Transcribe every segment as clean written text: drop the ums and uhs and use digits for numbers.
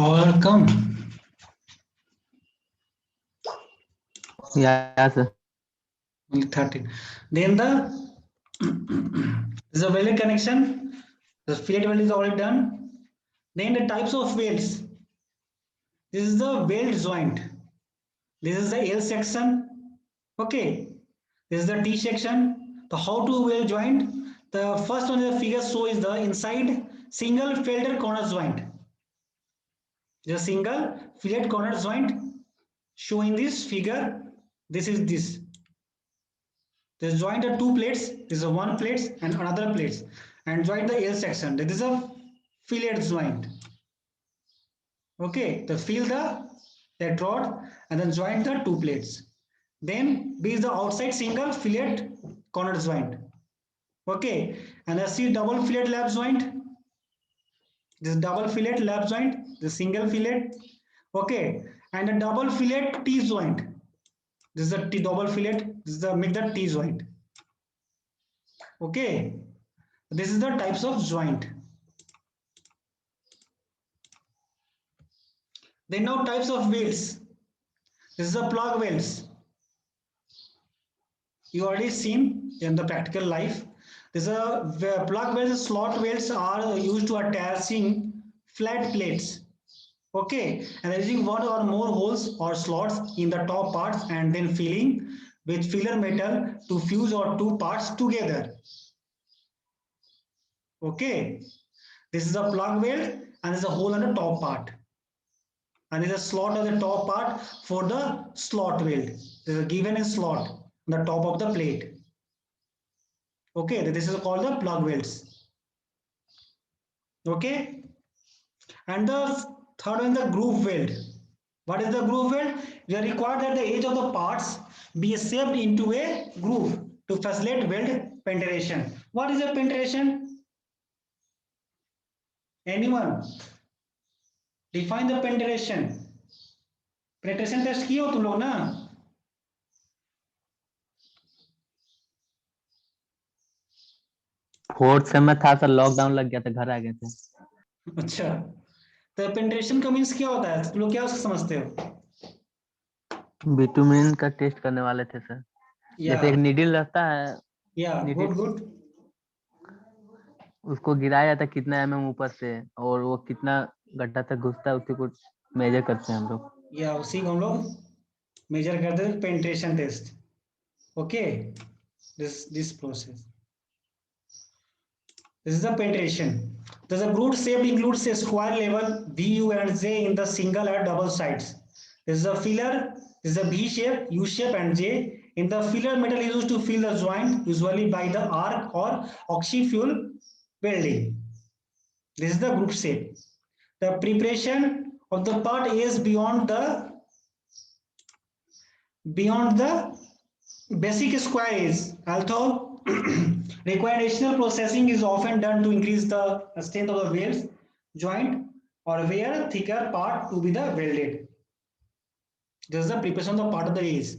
Or come. Yeah, sir. Only 13. Then the is a weld connection. The fillet weld is already done. Then the types of welds. This is the weld joint. This is the L section. Okay. This is the T section. The how to weld joint. The first one the figure show is the inside single filter corner joint. The single fillet corner joint showing this figure. This is this. This joint are two plates. This is a one plate and another plates. And join the L section. This is a fillet joint. Okay, the fill the that rod and then join the two plates. Then B is the outside single fillet corner joint. Okay, and the C double fillet lap joint. This double fillet lap joint, the single fillet. Okay, and a double fillet T joint. This is the T double fillet. This is the make the T joint. Okay, this is the types of joint. Then now types of welds. This is the plug welds. You already seen in the practical life. This is a plug welds, slot welds are used to attaching flat plates. Okay, and using one or more holes or slots in the top parts and then filling with filler metal to fuse or two parts together. Okay, this is a plug weld and there's a hole on the top part. And there's a slot on the top part for the slot weld. There's a given a slot on the top of the plate. Okay, this is called the plug welds. Okay, and the third one the groove weld. What is the groove weld? We are required that the edge of the parts be shaped into a groove to facilitate weld penetration. What is a penetration? Anyone? Define the penetration. Penetration test किए हो तुम लोग ना? Fourth same में था sir, lockdown लग गया था, घर आ गए थे। अच्छा, तो पेंट्रेशन का मीन्स क्या होता है? तुम लोग क्या उसको समझते हो? बिटुमिन का टेस्ट करने वाले थे सर। या जैसे एक नीडल रहता है, या गुड गुड। उसको गिराया जाता है कितना mm ऊपर से, और वो कितना गड्ढा तक घुसता है, उसी को मेजर करते हैं हम लोग। या उसी को हम लोग मेजर करते हैं penetration test. Okay, this process, this is the penetration. Thus, a groove shape includes a square level V, U, and J in the single or double sides. This is a filler. This is a V shape, U shape, and J. In the filler, metal is used to fill the joint, usually by the arc or oxy-fuel welding. This is the groove shape. The preparation of the part is beyond the basic square is, although required additional processing is often done to increase the strength of the welds joint or wear thicker part to be the welded. This is the preparation of the part of the edge.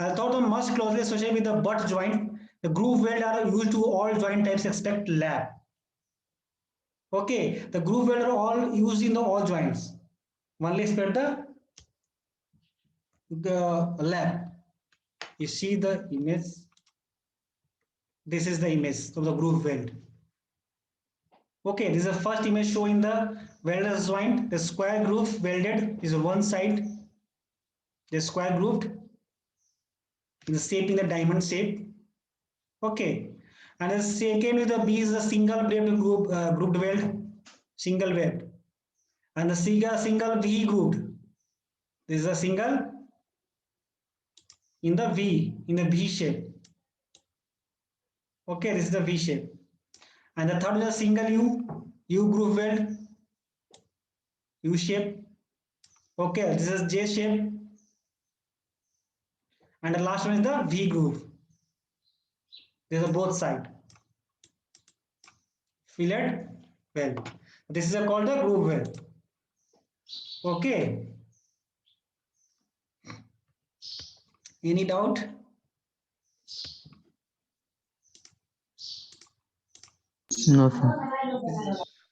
Although the most closely associated with the butt joint, the groove weld are used to all joint types except lap. Okay, the groove weld are all used in the all joints. Only except the lap. You see the image. This is the image of the groove weld. Okay, this is the first image showing the welder's joint. The square groove welded is one side. The square grooved in the shape in the diamond shape. Okay, and the second is the B is the single grooved weld, single weld, and the single V grooved. This is a single in the V shape. Okay, this is the V shape. And the third is a single U groove weld, U shape. Okay, this is J shape. And the last one is the V groove. These are both side. Fillet weld. This is called the groove weld. Okay. Any doubt? No sir.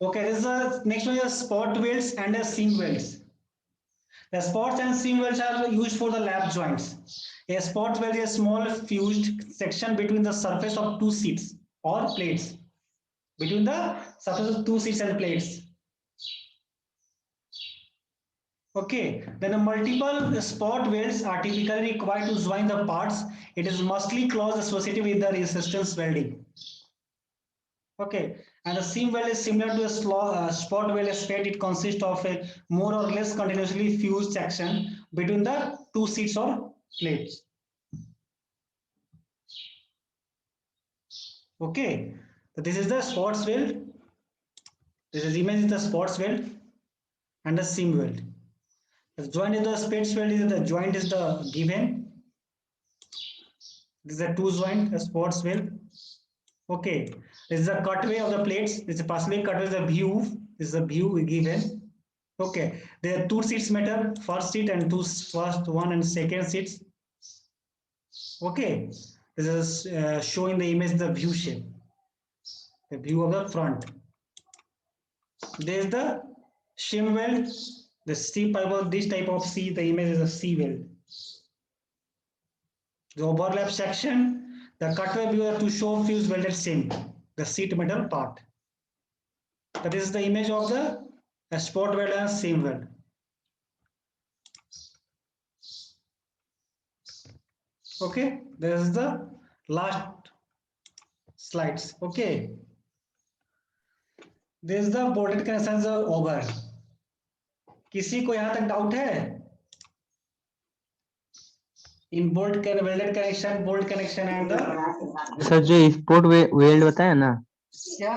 Okay, this is next one is spot welds and seam welds. Spots and seam welds are used for the lap joints. A spot weld is a small fused section between the surface of two sheets or plates. Between the surface of two sheets and plates. Okay, then the multiple spot welds are typically required to join the parts. It is mostly close associated with the resistance welding. Okay, and the seam weld is similar to a spot weld aspect. It consists of a more or less continuously fused section between the two sheets or plates. Okay, so this is the spots weld. This is image is the spots weld and the seam weld. The joint is the space weld is the joint is the given. This is a two joint, a spots weld. Okay, this is the cutway of the plates. This is partially cutway, the view. This is a view given. Okay, there are two sheets metal, first sheet and first one and second sheets. Okay, this is showing the image the view shape, the view of the front. There is the shim weld, the C type of this type of C. The image is a C weld. The overlap section, the cutway view to show fuse welded seam, the sheet metal part. That is the image of the spot weld and seam weld. Okay, this is the last slides. Okay, this is the bolted connections over. किसी को यहाँ तक doubt है इन bolt welded connection, bolt connection and the sir जो spot weld बताया ना, क्या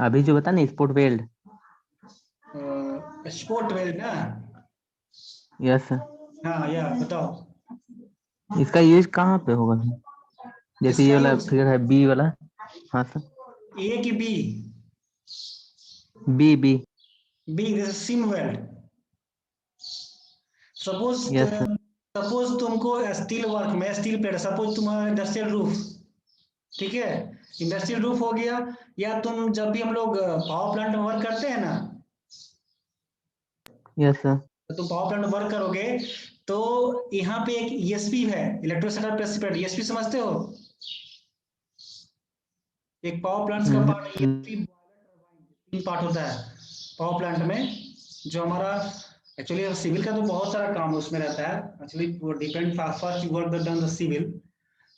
अभी जो बता ना स्पोर्ट वेल्ड, स्पोर्ट वेल्ड ना? Yes sir. हाँ या बताओ इसका यूज कहाँ पे होगा? जैसे ये वाला फिगर है बी वाला। हाँ सर। ए की B? B B B this seam weld. Suppose तुमको स्टील वर्क में स्टील प्लेट, सपोज तुम्हारा इंडस्ट्रियल रूफ, ठीक है, इंडस्ट्रियल रूफ हो गया, या तुम जब भी हम लोग पावर प्लांट में वर्क करते हैं ना, यस सर, तो तुम पावर प्लांट में वर्क करोगे तो यहाँ पे एक ईएसपी है, इलेक्ट्रोस्टैटिक प्रेसिपिटेटर। ईएसपी समझते हो? एक पावर प्लांट का पार्ट ईएसपी पार्ट होता है पावर प्लांट में, जो हमारा एक्चुअली सिविल का तो बहुत सारा काम उसमें रहता है एक्चुअली, वो depend first you work done the civil.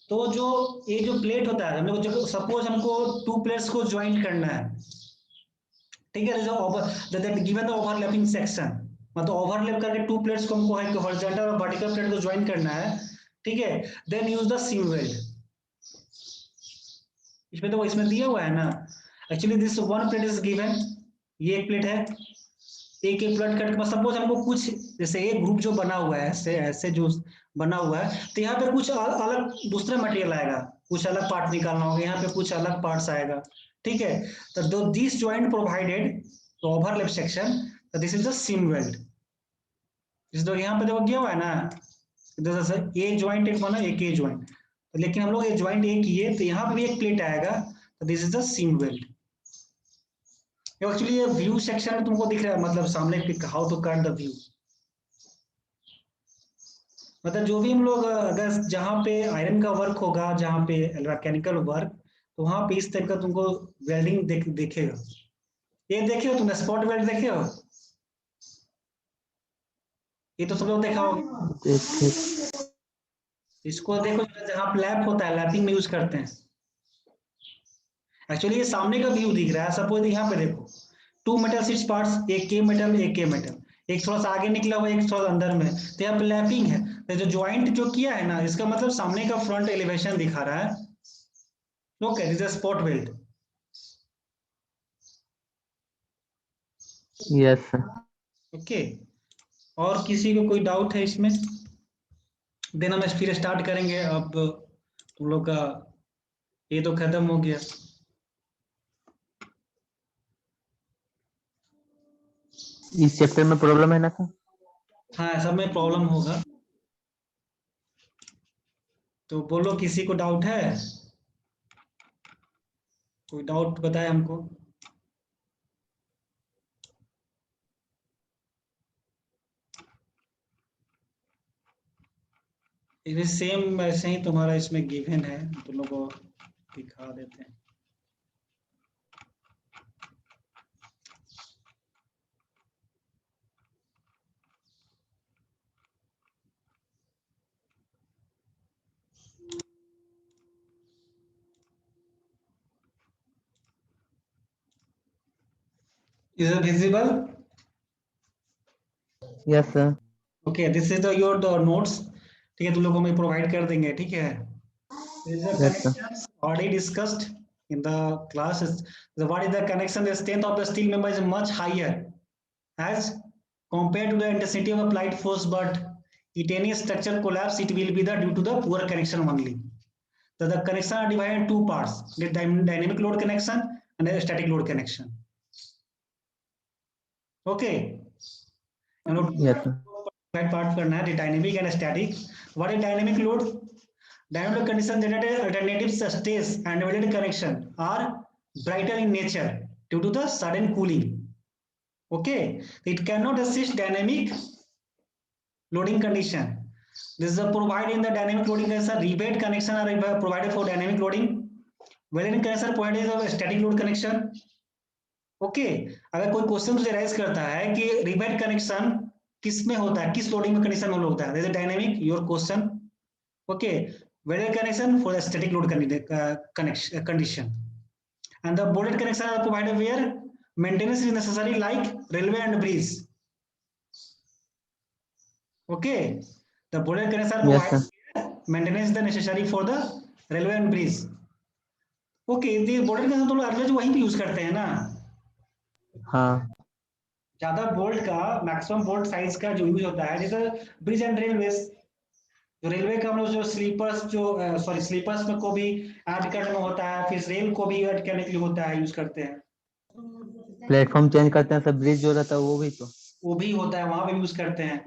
तो जो ये जो प्लेट होता है, हम लोग जब सपोज हमको टू प्लेट्स को ज्वाइंट करना है, ठीक है, गिवन द ओवरलैपिंग सेक्शन, मतलब ओवरलैप करके टू प्लेट्स को हमको है हॉरिजॉन्टल और वर्टिकल प्लेट को ज्वाइन करना है, ठीक है, then use the seam weld. इसमें तो इसमें दिया हुआ है ना, actually this one plate is given, ये एक प्लेट है, एक एक प्लेट कट, सपोज हमको कुछ जैसे एक ग्रुप जो बना हुआ है ऐसे ऐसे जो बना हुआ है, तो यहाँ पे कुछ अलग दूसरा मटेरियल आएगा, कुछ अलग पार्ट निकालना होगा, यहाँ पे कुछ अलग पार्ट्स आएगा, ठीक है। तो this joint provided overlap section, this is the seam weld. इस तो यहाँ पे देखो दिया हुआ है ना, जैसे ए ज्वाइंट एक बना, एक ए ज्वाइंट, तो लेकिन हम लोग ये ज्वाइंट एक किए तो यहाँ पे भी एक प्लेट आएगा, तो this is the seam weld. Actually ये व्यू सेक्शन में तुमको दिख रहा है, मतलब सामने how to cut the view, मतलब जो भी हम लोग अगर जहाँ पे आयरन का वर्क होगा, जहाँ पे मैकेनिकल वर्क, तो वहां पे इस टाइप का तुमको वेल्डिंग दिखेगा। ये देखे हो तुमने स्पॉट वेल्ड देखे हो? ये तो सब लोग देखा होगा। इसको देखो जहाँ लैप होता है, लैपिंग में यूज करते हैं। एक्चुअली ये सामने का व्यू दिख रहा है, सपोज यहाँ पे देखो टू मेटल शीट्स पार्ट्स, एक के मेटल एक के मेटल, एक थोड़ा सा आगे निकला हुआ एक थोड़ा अंदर में, तो यहाँ पे लैपिंग है, तो जो ज्वाइंट जो किया है ना, इसका मतलब सामने का फ्रंट एलिवेशन दिखा रहा है। Okay, this is spot weld. Yes sir. Okay, और किसी को कोई डाउट है इसमें? देन हम फिर स्टार्ट करेंगे। अब तुम लोग का ये तो खत्म हो गया। इस चैप्टर में प्रॉब्लम है ना सर? हाँ, सब में प्रॉब्लम होगा, तो बोलो किसी को डाउट है? कोई डाउट बताए हमको। ये सेम ऐसे ही तुम्हारा इसमें गिवन है, तुम लोग को दिखा देते हैं। Is it visible? Yes sir. Okay, this is your notes. ठीक है, तुम लोगों को मैं प्रोवाइड कर देंगे, ठीक है। This is the yes sir. connections already discussed in the class. What is the connection? The strength of the steel member is much higher as compared to the intensity of applied force, but if any structure collapse, it will be due to the poor connection only. So the connection are divided in two parts: the dynamic load connection and the static load connection. Okay. Yes sir. Part करना है, dynamic and static. What is dynamic load? Dynamic condition generated alternative stress and welded connection are brighter in nature due to the sudden cooling. Okay, it cannot assist dynamic loading condition. This is provided in the dynamic loading condition. Rebate connection are provided for dynamic loading. Welded connection provided for static load connection. Okay, अगर कोई question तुझे rise करता है कि rebate connection किस में होता है, किस लोडिंग में कंडीशन में होता है, जैसे dynamic your question, okay, welded connection for the static load connection condition, and the bolted connection are provided where maintenance is necessary like railway and bridge. Okay, the bolted connection are yes sir. Provided maintenance the necessary for the railway and bridge. Okay, ये bolted connection तो लोग जो वहीं पे use करते हैं ना, हाँ। ज्यादा बोल्ट का मैक्सिमम बोल्ट साइज का जो यूज होता है, जैसे ब्रिज एंड रेलवे, जो रेलवे का हम लोग जो स्लीपर्स जो सॉरी स्लीपर्स में को भी ऐड करने में होता है, फिर रेल को भी ऐड करने के लिए होता है, यूज करते हैं, प्लेटफॉर्म चेंज करते हैं सब, ब्रिज जो रहता है वो भी तो। वो भी होता है, वहां पे यूज करते हैं.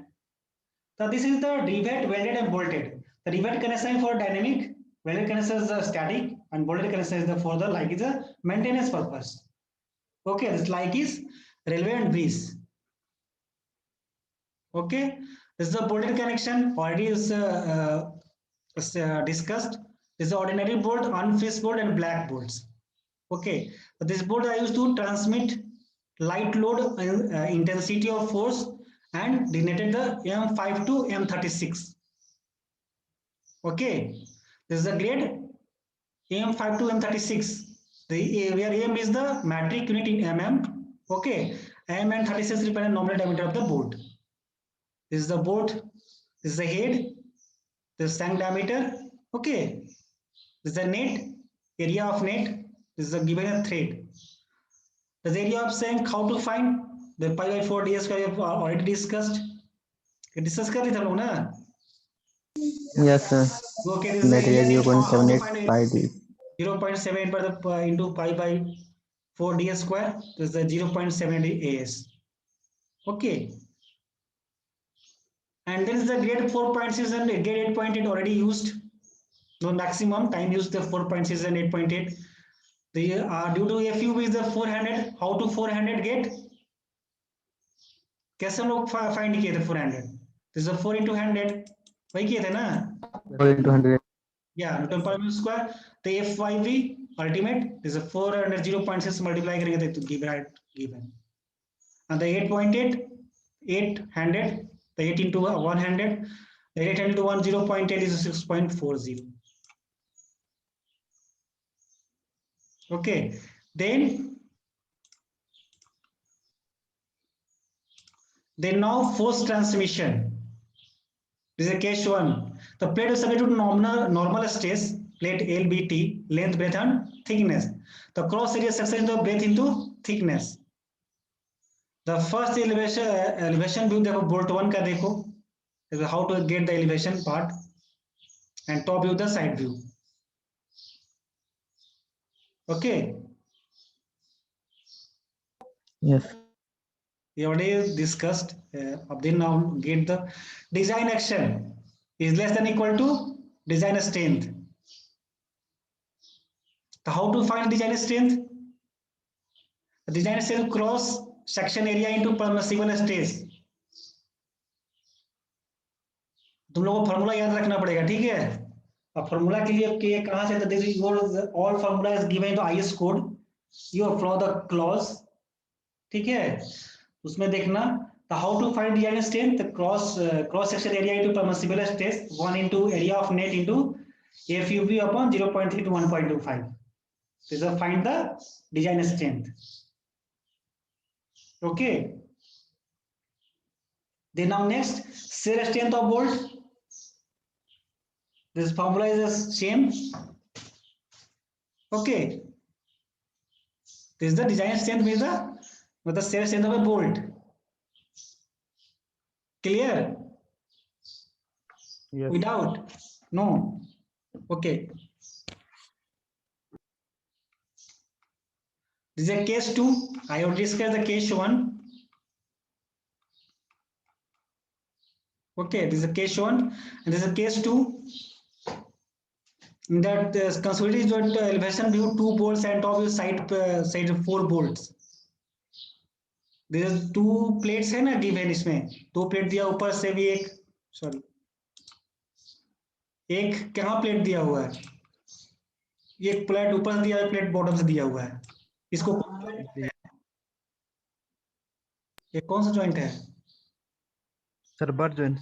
So this is the rivet, welded and bolted. The rivet connection is for dynamic, welded connection is the static, and bolted connection is the for the like is a maintenance purpose. Okay, this like is railway and bridge. Okay, this is the bolted connection already is discussed. This is the ordinary bolt, unfixed bolt, and black bolts. Okay, so this bolt are used to transmit light load intensity of force and denoted the M5 to M36. Okay, this is the grade M5 to M36. Where M is the metric unit in mm. Okay, M and 36 represent nominal diameter of the bolt. This is the bolt. This is the head. This is tank diameter. Okay, this is the net area of net. This is the given a thread. The area of saying how to find the pi by 4 ds we have already discussed. Discuss कर रहे थे लोग ना. Yes sir. Okay, this is the net area net. How to 0.78 find it? Pi D. 0.7 by the into pi by 4 ds square. This is the 0.78 as. Okay, and then is the grade 4.6 and grade 8.8 already used. No maximum time used the 4.6 and 8.8. The due to FU is the 400. How to 400 get? कैसे हम लोग find किए थे 400? This is 4 into 100. वही किए थे ना? 4 into 100। Yeah, Newton per meter square. The FYV ultimate is a 400 0.6 multiply करेंगे तो given. And the 8.8 800, the 8 into 100, the 800 to 1 0.8 is 6.40. Okay, then now force transmission. This is a case 1. The plate is subject to normal stress, plate LBT, length, breadth and thickness. The cross area section is the breadth into thickness. The first elevation view देखो bolt 1 का देखो, how to get the elevation part, and top view the side view. Okay, yes. we already discussed. Then now get the design action is less than equal to design strength. So how to find design strength? The design strength cross section area into permissible stress. तुम लोगों को formula याद रखना पड़ेगा, ठीक है। अब formula के लिए कि कहाँ से, this is your all formula is given in the IS code, you follow the clause, ठीक है। उसमें देखना the how to find design strength, the cross section area into permissible stress 1 into area of net into FUB upon 0.3 to 1.25. This is find the design strength. Okay. Then now next, shear strength of bolt. This formula is the same. Okay. This is the design strength with the shear strength of a bolt. Clear? Yes. Without? No. Okay. This is a case 2. I will discuss the case 1. Okay, this is a case 1 and this is a case 2. In that consider that elevation view 2 bolts and top view side 4 bolts. There is 2 plates है ना given इसमें, 2 plate दिया ऊपर से भी एक, sorry एक कहाँ प्लेट दिया हुआ है, एक प्लेट ऊपर से दिया है, प्लेट बॉटम से दिया हुआ है। इसको ये कौन सा जॉइंट है? Sir butt joint.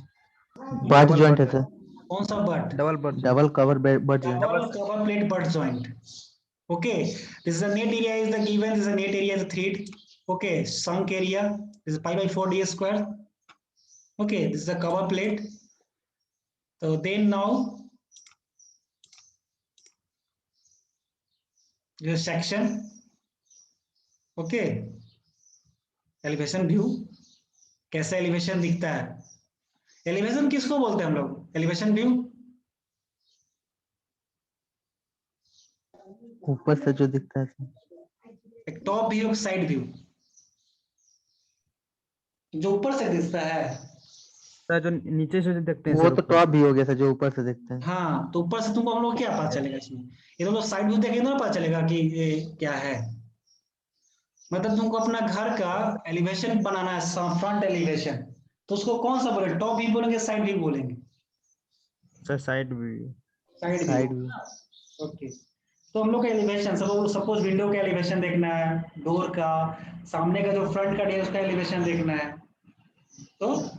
Butt joint है सर, कौन सा but? Double but. Double cover butt joint. Double cover plate butt joint. Okay, this is the net area is the given. This is the net area is 3. Okay, sunk area this is pi by 4 d square. Okay, this is the cover plate. So then now this section. Okay, elevation view. कैसा elevation दिखता है? Elevation किसको बोलते हैं हम लोग? Elevation view ऊपर से जो दिखता है सर, एक टॉप व्यू, एक साइड व्यू। जो ऊपर से दिखता है, सर जो नीचे से देखते हैं वो सर तो ऊपर। टॉप भी हो गया सर, जो ऊपर से दिखते हैं। हाँ, तो ऊपर से तुमको हम लोग क्या पता चलेगा इसमें? ये तुम लोग साइड व्यू देखेंगे ना, पता चलेगा कि ये क्या है। मतलब तुमको अपना घर का एलिवेशन बनाना है, फ्रंट एलिवेशन, तो उसको कौन सा बोलेंगे? टॉप व्यू बोलेंगे, साइड व्यू बोलेंगे? Sir side view. Side side view. View. Okay, तो हम लोग का एलिवेशन, सपोज विंडो का एलिवेशन देखना है, डोर का, सामने का जो फ्रंट का है उसका एलिवेशन देखना है, तो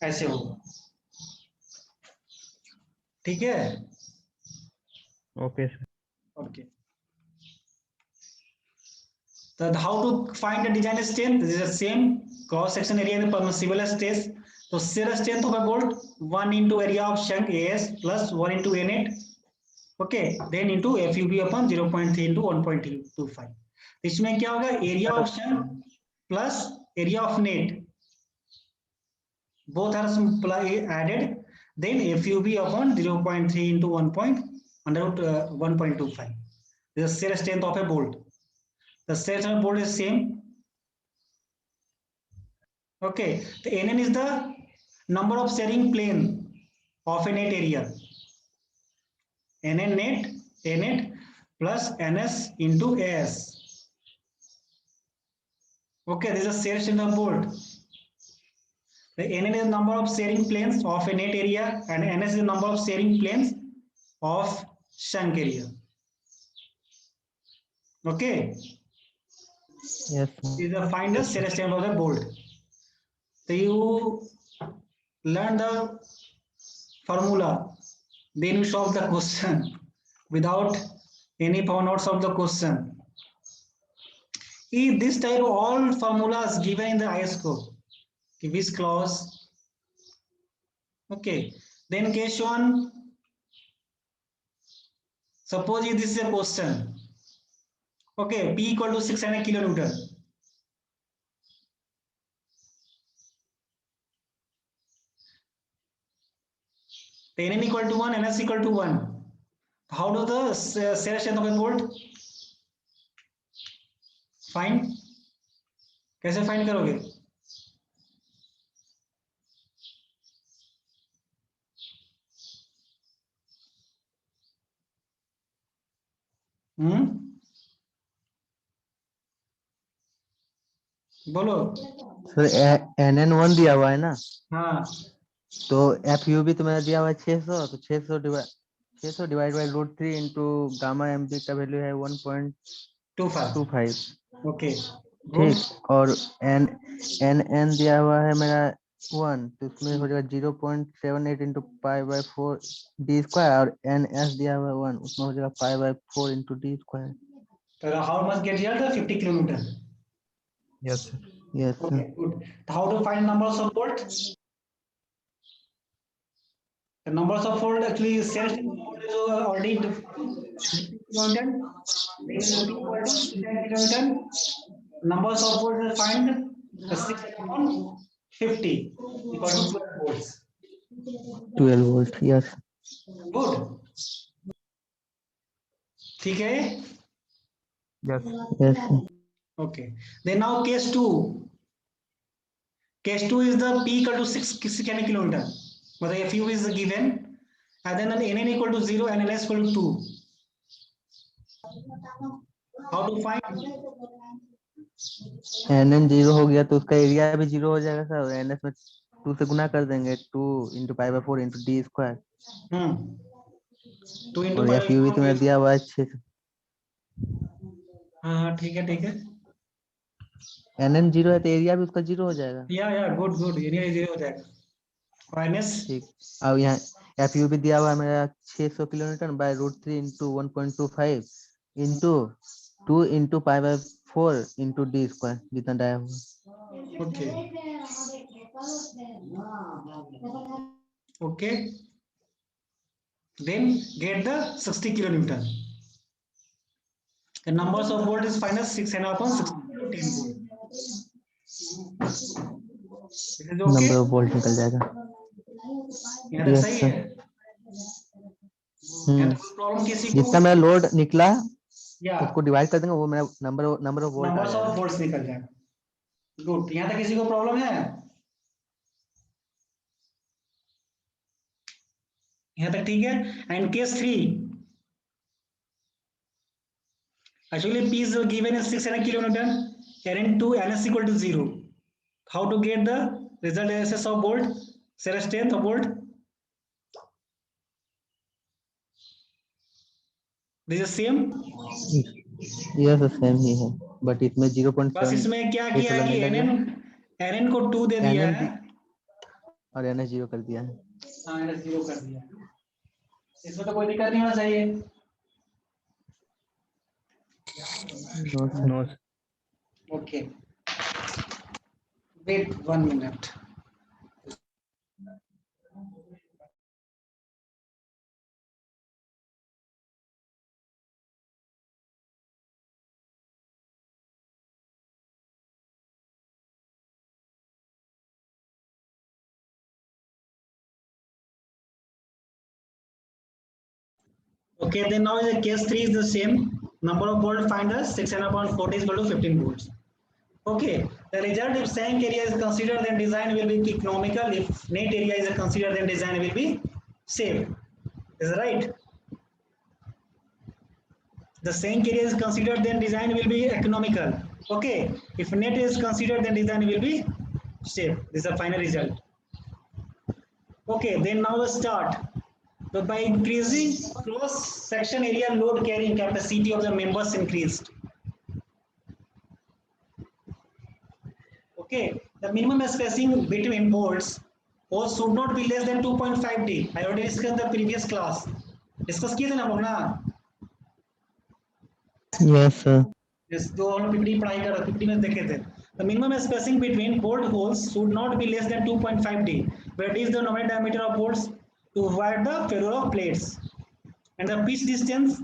ऐसे होगा, ठीक है। Okay sir. Okay. So how to find the design strength? This is the same cross section area in the permissible stress. So shear strength of a bolt 1 into area of shank AS plus 1 into net. Okay, then into FUB upon 0.3 into 1.25. इसमें क्या होगा? Area of shank plus area of net. Both are added. Then FUB upon 0.3 into 1.25. This is shear strength of a bolt. The shear of bolt is same. Okay, the NN is the number of shearing plane of a net area. NN net plus NS into AS. Okay, this is a shear strength of bolt. The NN is the number of shearing planes of a net area and NS is the number of shearing planes of shank area. Okay, yes this is the find the shear strength of the bolt. So you learn the formula, then you solve the question without any notes of the question. If this type of all formulas given in the IS code, which clause? Okay, then case 1, suppose if this is a question. Okay, P equal to 600 kilonewton. NN equal to 1, NS equal to 1. How do the shear strength of a bolt find? कैसे find करोगे? बोलो। Sir NN1 दिया हुआ है ना, हाँ, तो F you भी तो मेरा दिया हुआ है 600, तो 600 divide by root 3 into gamma M B का वैल्यू है 1.25। 25. Okay. Good. ठीक, और एन एन दिया हुआ है मेरा 1, तो इसमें हो जाएगा 0.78 into pi by 4 D square, और एन एस दिया हुआ है 1, उसमें हो जाएगा पाई by 4 into D square. So how much get here? The 50 kilometer. Yes, sir. Yes sir. Okay, good. How to find numbers of volt? The numbers of volt actually cells is already content. Numbers of volt is find the 6 upon 50 equal to 12 volts. 12 volt, yes. Good. ठीक है? Yes. Yes sir. Okay. Then now case 2. Case 2 is the P equal to 6 kilometer. But the FU is given. And then NN equal to 0 and NS equal to 2. How to find? N N 0 हो गया तो उसका area भी 0 हो जाएगा sir, N S में 2 से गुना कर देंगे, 2 into pi by 4 into D square. 2 into और pi एफ यू भी तो मेरा दिया हुआ है 6। हाँ ठीक है ठीक है। एन एन 0 है तो एरिया भी उसका 0 हो जाएगा। या गुड गुड, एरिया 0 हो जाएगा। माइनस ठीक, अब यहाँ एफ यू भी दिया हुआ है मेरा 600 kilometre by root 3 into 1.25 into 2 into pi by 4 into D square, जितना डाया हुआ। Okay okay, then get the 60 kilonewton. The numbers of volt is finally 6 and upon 60 to 10 volt. This is okay. Number of volt निकल जाएगा। यहाँ तक Yes, सही sir. है। यहाँ तक कोई प्रॉब्लम किसी को? जितना मेरा लोड निकला या उसको डिवाइड कर देंगे, वो मेरा नंबर ऑफ वोल्ट आ नंबर्स ऑफ जाएगा। वोल्ट्स निकल जाएगा। गुड, यहाँ तक किसी को प्रॉब्लम है? यहाँ तक ठीक है। And case 3, actually P is given as 6 kilonewton, and 2 NS equal to 0. How to get the result analysis of volt, cell strength of volt? This is same. यह तो सेम ही है, बट इसमें 0.7 बस इसमें क्या किया है कि NN को 2 दे दिया है और एन 0 कर दिया है। हाँ NS 0 कर दिया। इसमें तो कोई दिक्कत नहीं होना चाहिए। No, sir. Okay. Wait 1 minute. Okay, then now the case 3 is the same. Number of volt find us 6 and upon 40 is equal to 15 volts. Okay, the result if same area is considered, then design will be economical. If net area is considered, then design will be safe. Is that right? The same area is considered, then design will be economical. Okay, if net is considered, then design will be safe. This is the final result. Okay, then now the start. So by increasing cross section area, load carrying capacity of the members increased. Okay, the minimum spacing between poles should not be less than 2.5 D. I already discussed in the previous class. Discuss किए थे ना हम लोग ना? Yes sir. Yes, जो हम लोग PPT पढ़ाई कर रहे थे, PPT में देखे थे. The minimum spacing between bolt holes should not be less than 2.5 D. Where D is the nominal diameter of bolts to avoid the failure of plates. And the pitch distance,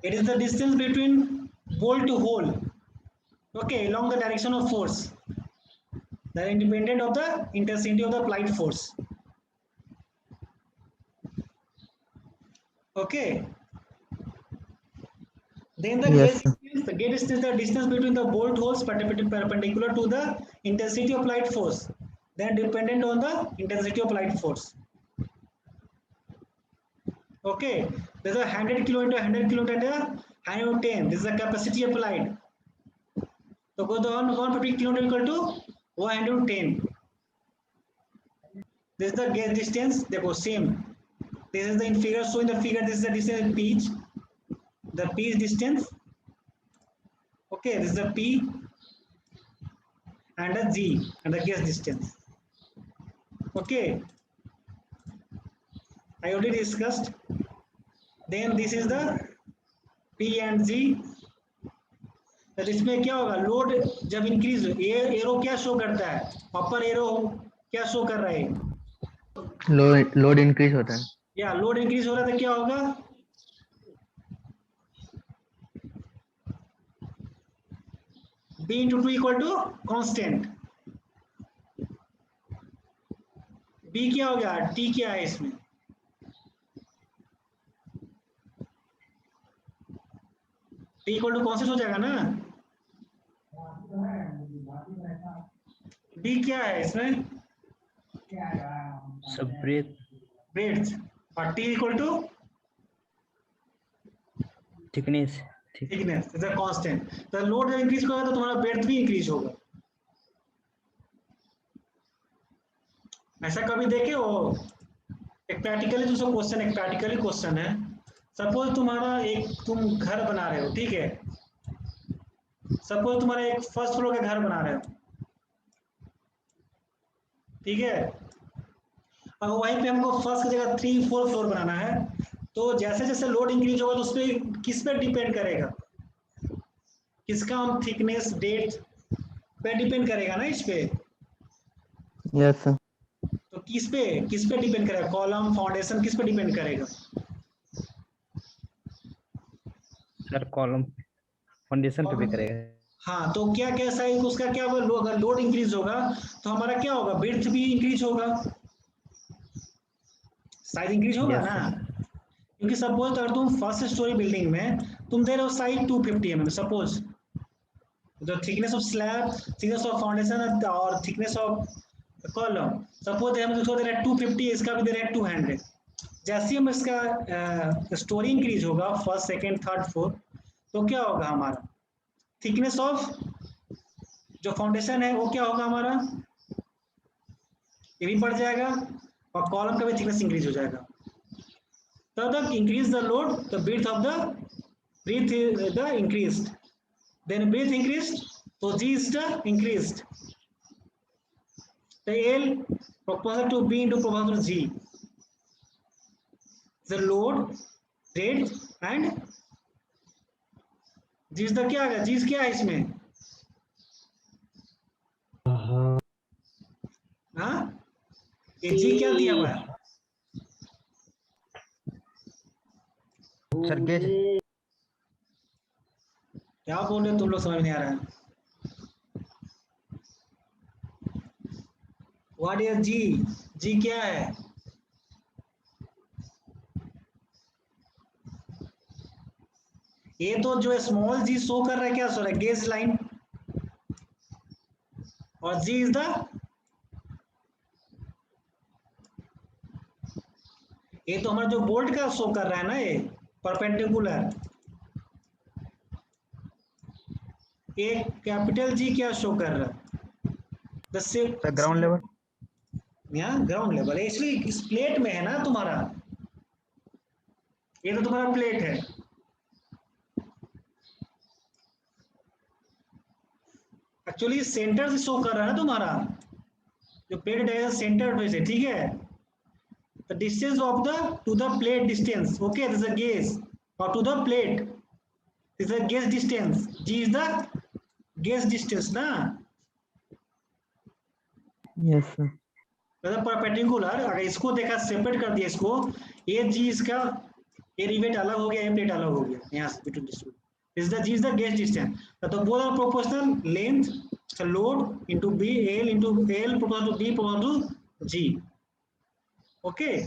it is the distance between bolt to hole. Okay, along the direction of force. That is independent of the intensity of the applied force. Okay. Then the Yes, gauge distance, the distance between the bolt holes perpendicular to the intensity of applied force. Then dependent on the intensity of applied force. Okay. There's a 100 kilo into 100 kilo into 110. This is the capacity applied. So go on 150 kilo equal to 110. This is the gas distance. देखो same. This is the in figure. So in the figure, this is the distance in pitch. The P is distance. Okay, this is the P and the G and the gas distance. Okay, I already discussed. Then this is the P and G. तो इसमें क्या होगा, load जब increase, arrow क्या show करता है, अपर arrow क्या show कर रहा है, लोड इंक्रीज होता है। या लोड इंक्रीज हो रहा है तो क्या होगा, B into 2 equal to constant. B क्या हो गया, T क्या है इसमें, T equal to कांस्टेंट हो जाएगा ना। B क्या है इसमें, सब ब्रेड्थ, और T equal to thickness thickness is a constant. तो लोड जब इंक्रीज होगा तो तुम्हारा ब्रेड्थ भी इंक्रीज होगा। ऐसा कभी देखे हो, एक प्रैक्टिकली दूसरा क्वेश्चन, एक प्रैक्टिकली क्वेश्चन है। सपोज तुम्हारा एक, तुम घर बना रहे हो, ठीक है, सपोज तुम्हारा एक फर्स्ट फ्लोर का घर बना रहे हो, ठीक है, अब वहीं पे हमको फर्स्ट की जगह 3 4 फ्लोर बनाना है, तो जैसे जैसे लोड इंक्रीज होगा तो उस पर किस पे डिपेंड करेगा, किसका हम थिकनेस डेप्थ पे डिपेंड करेगा ना इस पे। Yes sir. तो किस पे डिपेंड करेगा, कॉलम फाउंडेशन किस पे डिपेंड करेगा, सर कॉलम फाउंडेशन पे भी करेगा। हाँ, तो क्या क्या साइज उसका क्या होगा, अगर लोड इंक्रीज होगा तो हमारा क्या होगा, ब्रेड्थ भी इंक्रीज होगा, साइज इंक्रीज होगा Yes, ना। क्योंकि सपोज अगर तुम फर्स्ट स्टोरी बिल्डिंग में तुम दे रहे हो size 250 mm, suppose the thickness of slab, thickness of foundation और thickness of column, सपोज हम इसको दे रहे हैं 250, इसका भी दे रहे हैं 200। जैसे हम इसका स्टोरी इंक्रीज होगा फर्स्ट सेकंड थर्ड फोर्थ, तो क्या होगा हमारा थिकनेस ऑफ जो फाउंडेशन है वो क्या होगा हमारा, ये भी बढ़ जाएगा, और कॉलम का भी थिकनेस इंक्रीज हो जाएगा। तब तक increase the load, the breadth of the breadth the increased, then breadth increased, so G is the increased, the L proportional to B into proportional to G, the load breadth and G is the क्या है, G क्या है इसमें, हाँ ये G क्या दिया हुआ है, सर गेज क्या बोल रहे हो तुम लोग, समझ नहीं आ रहा है। व्हाट इज जी, जी क्या है, ये तो जो स्मॉल जी शो कर रहा है क्या शो रहा है, गेज लाइन, और जी इज द, ये तो हमारा जो बोल्ट का शो कर रहा है ना, ये परपेंडिकुलर, एक कैपिटल जी क्या शो कर रहा है, सर ग्राउंड लेवल, यहाँ ग्राउंड लेवल है, इसलिए इस प्लेट में है ना तुम्हारा, ये तो तुम्हारा प्लेट है, एक्चुअली सेंटर से शो कर रहा है ना तुम्हारा, जो प्लेट है सेंटर पे से, ठीक है, the distance of the to the plate distance, okay, this is a gauge, और to the plate this is a gauge distance, G is the gauge distance ना। Yes sir. परपेंडिकुलर, अगर इसको देखा सेपरेट कर दिया इसको, ये जी इसका ये रिवेट अलग हो गया, ये प्लेट अलग हो गया, यहाँ से between distance is the G is the gauge distance, तो both are proportional, length load into B, L into L proportional to B proportional to G, okay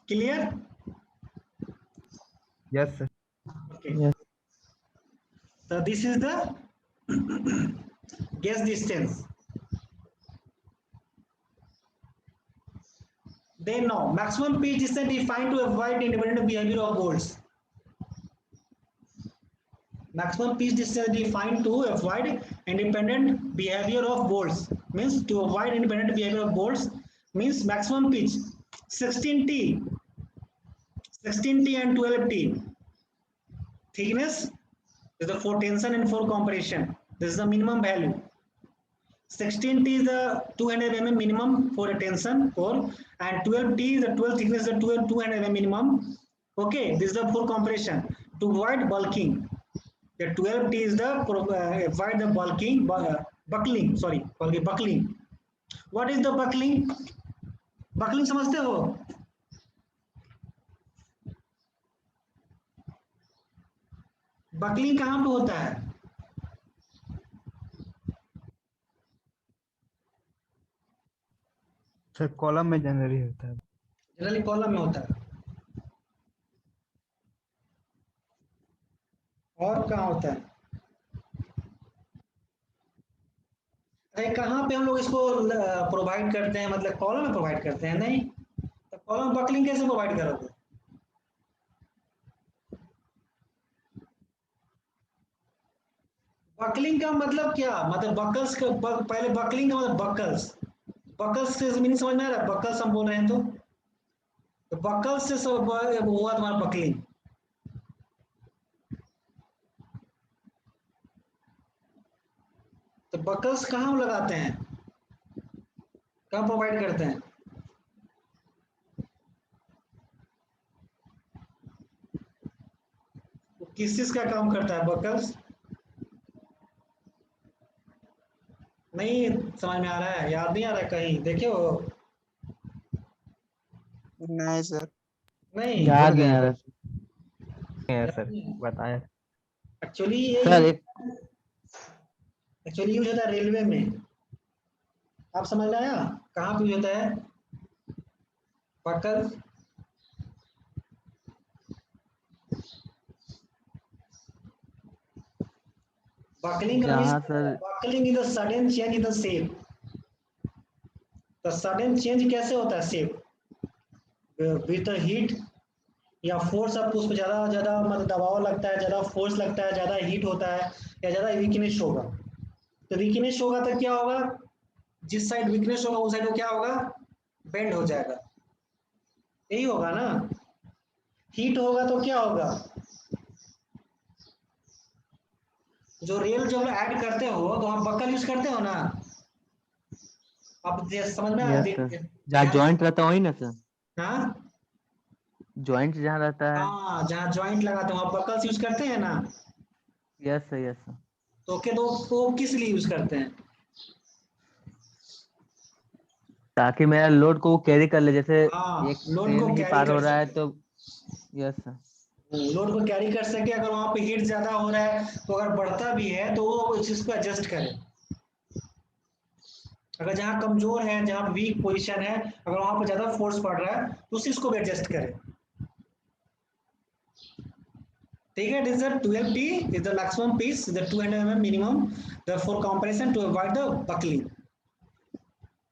clear, yes sir, okay, yes so this is the gas distance। Then now maximum pitch distance defined to avoid independent behavior of bolts, maximum pitch distance defined to avoid independent behavior of bolts, means to avoid independent behavior of bolts, means maximum pitch 16T, 16T and 12T. Thickness is the for tension and for compression. This is the minimum value. 16T is the 200 mm minimum for a tension core, and 12T is the 12 thickness is the 200 mm minimum. Okay, this is the for compression to avoid bulking. The 12T is the avoid the bulking, buckling. Sorry, buckling. What is the buckling? Buckling समझते हो? Buckling कहाँ पे होता है? Sir column में generally होता है। Generally column में होता है। और कहाँ होता है? अरे कहाँ पे हम लोग इसको प्रोवाइड करते हैं, मतलब कॉलम में प्रोवाइड करते हैं? नहीं, तो कॉलम बकलिंग कैसे प्रोवाइड करोगे? बकलिंग का मतलब क्या? मतलब बकल्स का पहले बकलिंग का मतलब बकल्स, बकल्स से मीनिंग समझ में आ रहा है? बकल्स हम बोल रहे हैं तो बकल्स से सब हुआ तुम्हारा बकलिंग। तो बकल्स कहाँ हम लगाते हैं, कहाँ प्रोवाइड करते हैं? तो किस चीज का काम करता है बकल्स? नहीं समझ में आ रहा है, याद नहीं आ रहा है, कहीं देखे हो? नहीं सर। नहीं याद नहीं आ रहा है सर, बताया। एक्चुअली ये सर। एक्चुअली यूज होता है रेलवे में। आप समझ में आया कहाँ पे यूज होता है बकल? बकलिंग का जहाँ means sir buckling is the sudden change in the shape. तो सडन चेंज कैसे होता है शेप? विद द हीट या फोर्स, आपको उस पर ज्यादा मतलब दबाव लगता है, ज्यादा फोर्स लगता है, ज्यादा हीट होता है, या ज्यादा वीकनेस होगा। तो वीकनेस होगा तो क्या होगा? जिस साइड वीकनेस होगा उस साइड को क्या होगा? बेंड हो जाएगा। यही होगा ना? हीट होगा तो क्या होगा? जो रेल जब ऐड करते हो तो आप बकल यूज करते हो ना? आप समझ में आ यस सर, जहाँ जॉइंट रहता है वही ना सर? हाँ जॉइंट जहाँ रहता है। हाँ, जहाँ जॉइंट लगाते हो आप बकल्स यूज करते हैं ना? Yes sir, yes sir. तो क्या तो किस लिए यूज करते हैं? ताकि मेरा लोड को वो कैरी कर ले, जैसे हाँ, एक लोड ट्रेन को ही कैरी पार हो कर रहा है सके। तो। Yes sir. लोड को कैरी कर सके। अगर वहां पे हीट ज्यादा हो रहा है तो अगर बढ़ता भी है तो वो इस चीज को एडजस्ट करे। अगर जहाँ कमजोर है, जहाँ वीक पोजीशन है, अगर वहां पर ज्यादा फोर्स पड़ रहा है तो उस चीज को भी एडजस्ट करे। ठीक है, this is 12T is the maximum piece, the 200 mm minimum, the for compression to avoid the buckling.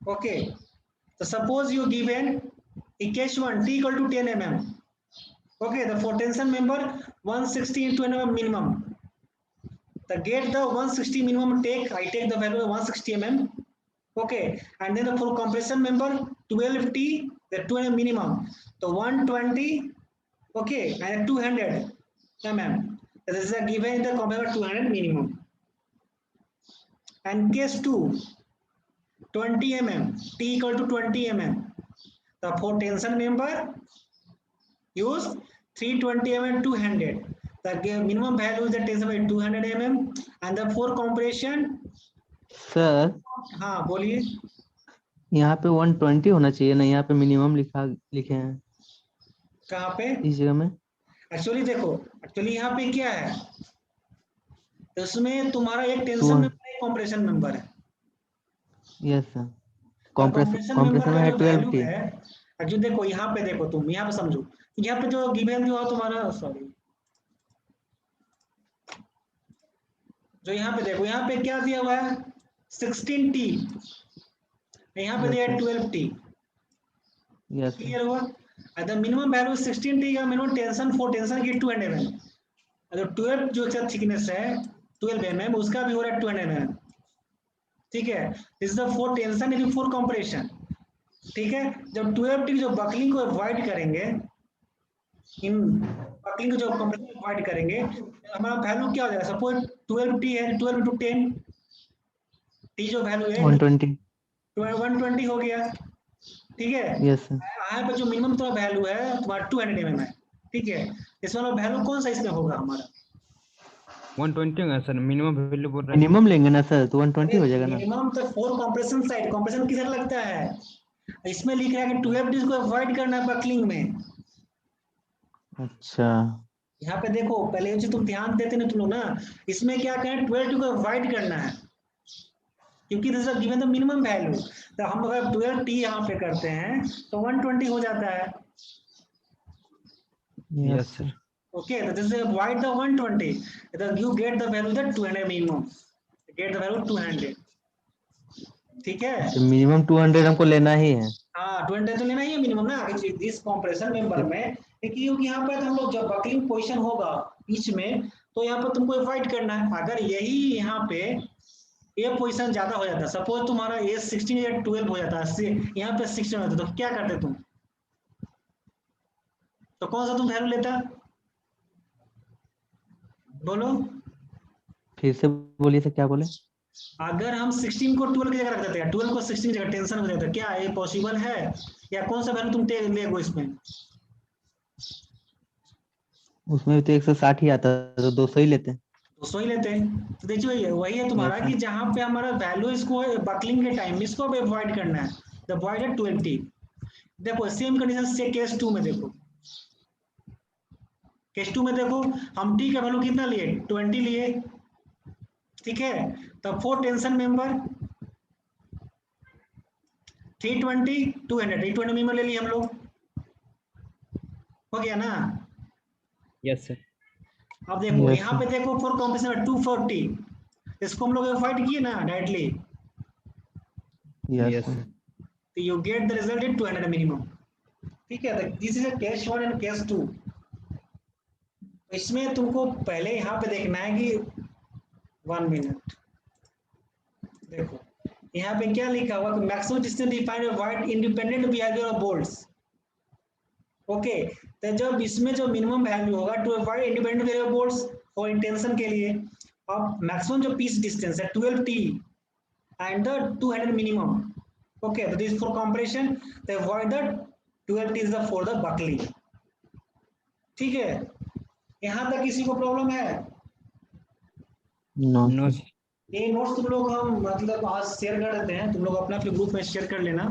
Okay, so suppose you given equation 1 T equal to 10 mm. Okay, the for tension member 160 into mm minimum. The get the 160 minimum take, I take the value of 160 mm. Okay, and then the for compression member 12T, the 200 minimum, the 120. Okay, and 200 mm. This is a given in the comparison 200 minimum. And case 2, 20 mm, T equal to 20 mm. The for tension member use 320 mm 200. The minimum value is the tension by 200 mm, and the for compression. Sir हाँ बोलिए। यहाँ पे 120 होना चाहिए ना, यहाँ पे minimum लिखे हैं कहाँ पे? इस जगह में। एक्चुअली देखो, एक्चुअली यहाँ पे क्या है, उसमें तुम्हारा एक टेंशन 200। मेंबर है, कंप्रेशन मेंबर है। Yes sir. Compression compression member में का है जो 12 वैल्यू टी। है, एक्चुअली देखो यहाँ पे देखो, तुम यहाँ पे समझो, यहाँ पे जो गिवन जो है तुम्हारा, सॉरी, जो यहाँ पे देखो, यहाँ पे क्या दिया हुआ है? 16T, यहाँ पे दिया है 12T। Yes sir. क्लियर हुआ? द मिनिमम वैल्यू 16T का मिनिमम टेंशन फॉर टेंशन की 200 mm, जो 12 जो थिकनेस है 12 mm उसका भी हो रहा है 200 mm। ठीक है, this is the for tension in for compression. ठीक है, जब 12T जो बकलिंग को अवॉइड करेंगे, इन बकलिंग को जो कंप्रेशन अवॉइड करेंगे, हमारा वैल्यू क्या हो जाएगा? सपोज 12T है, 12 into 10, टी जो वैल्यू है 120 120 हो गया। ठीक है, यस सर यहाँ पर जो मिनिमम तुम्हारा वैल्यू है तुम्हारा 200 mm है। ठीक है, इसमें वैल्यू कौन सा इसमें होगा हमारा? 120 होगा सर, मिनिमम वैल्यू बोल रहे हैं। मिनिमम लेंगे ना सर तो 120 हो जाएगा ना। मिनिमम तो फोर कंप्रेशन साइड, कंप्रेशन किधर लगता है? इसमें लिख रहा है कि 12 को अवॉइड करना है बकलिंग में। अच्छा यहाँ पे देखो, पहले ये चीज तुम ध्यान देते नहीं तुम लोग ना, इसमें क्या करें 12 को अवॉइड करना है, क्योंकि this is given the minimum value. तो हम अगर 12T यहाँ पे करते हैं तो 120 हो जाता है। Yes yes sir. Okay, so this is avoid the 120. You get the value that 200 minimum. Get the value 200. ठीक है, तो मिनिमम 200 हमको लेना ही है। हाँ 200 तो लेना ही है मिनिमम ना इस कंप्रेशन मेंबर में, क्योंकि यहाँ पर हम लोग जब बकलिंग पोजीशन होगा बीच में, तो यहाँ पर तुमको अवॉइड करना है। अगर यही यहाँ पे ये पोजीशन ज्यादा हो जाता है, सपोज तुम्हारा ये 16 या 12 हो जाता है, यहाँ पे 16 हो जाता है, तो क्या करते तुम? तो कौन सा तुम वैल्यू लेता? बोलो। फिर से बोलिए सर क्या बोले। अगर हम 16 को 12 की जगह रख देते हैं, 12 को 16 की जगह टेंशन हो जाता है, क्या ये पॉसिबल है? या कौन सा वैल्यू तुम लेगो इसमें? उसमें भी तो 160 ही आता है तो 200 ही लेते हैं। 200 ही लेते हैं। तो देखिए वही है तुम्हारा Yes, कि sir. जहां पे हमारा वैल्यू इसको बकलिंग के टाइम इसको अवॉइड करना है, द अवॉइड एट 20। देखो सेम कंडीशन से केस 2 में देखो, केस 2 में देखो हम टी का वैल्यू कितना लिए? 20 लिए। ठीक है, तब फोर टेंशन मेंबर 320 200 320 मेंबर ले लिए हम लोग, हो गया ना? Yes sir. अब देखो Yes, यहाँ पे देखो फॉर कंप्रेशन 240, इसको हम लोग अवॉइड किए ना डायरेक्टली, yes, यस sir. तो you get the result in 200 minimum. ठीक है, this is case 1 and case 2। इसमें तुमको पहले यहाँ पे देखना है कि 1 मिनट देखो यहाँ पे क्या लिखा हुआ कि maximum distance defined avoid independent behaviour of bolts. Okay, तो जब इसमें जो मिनिमम वैल्यू होगा to avoid independent behaviour of bolts for in tension के लिए, अब मैक्सिमम जो पीस डिस्टेंस है 12T and the 200 minimum. Okay, so this is for compression. The avoid the 12T is the for the buckling. ठीक है, यहाँ तक किसी को प्रॉब्लम है? No, no sir. ये नोट्स तुम लोग हम मतलब आज शेयर कर देते हैं, तुम लोग अपने अपने ग्रुप में शेयर कर लेना।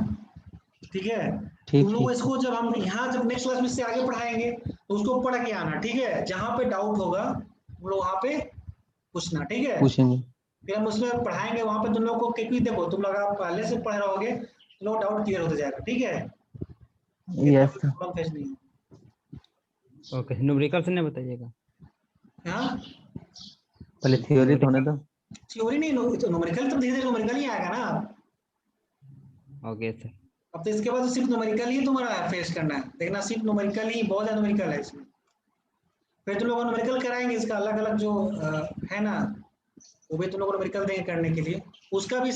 ठीक है, ठीक तुम लोग ठीक इसको जब हम यहाँ जब नेक्स्ट क्लास में से आगे पढ़ाएंगे तो उसको पढ़ के आना। ठीक है, जहाँ पे डाउट होगा तुम लोग वहाँ पे पूछना। ठीक है, पूछेंगे। फिर हम उसमें पढ़ाएंगे वहां पे तुम लोग को, क्योंकि देखो तुम लोग आप पहले से पढ़ रहोगे तुम लोग डाउट क्लियर होता जाएगा। ठीक है, इतना Yes, sir. प्रॉब्लम फेस नहीं है। ओके, न्यूमेरिकल से नहीं बताइएगा। हाँ, पहले थ्योरी तो होने दो। थ्योरी नहीं, न्यूमेरिकल तो धीरे धीरे न्यूमेरिकल ही आएगा ना। Okay sir. अब तो इसके बाद तो सिर्फ न्यूमेरिकल ही तुम्हारा फेस करना है, देखना सिर्फ न्यूमेरिकल ही, बहुत ज्यादा न्यूमेरिकल है इसमें। फिर तुम लोग न्यूमेरिकल कराएंगे, इसका अलग अलग जो है ना, वो भी तुम लोग न्यूमेरिकल देंगे करने के लिए, उसका भी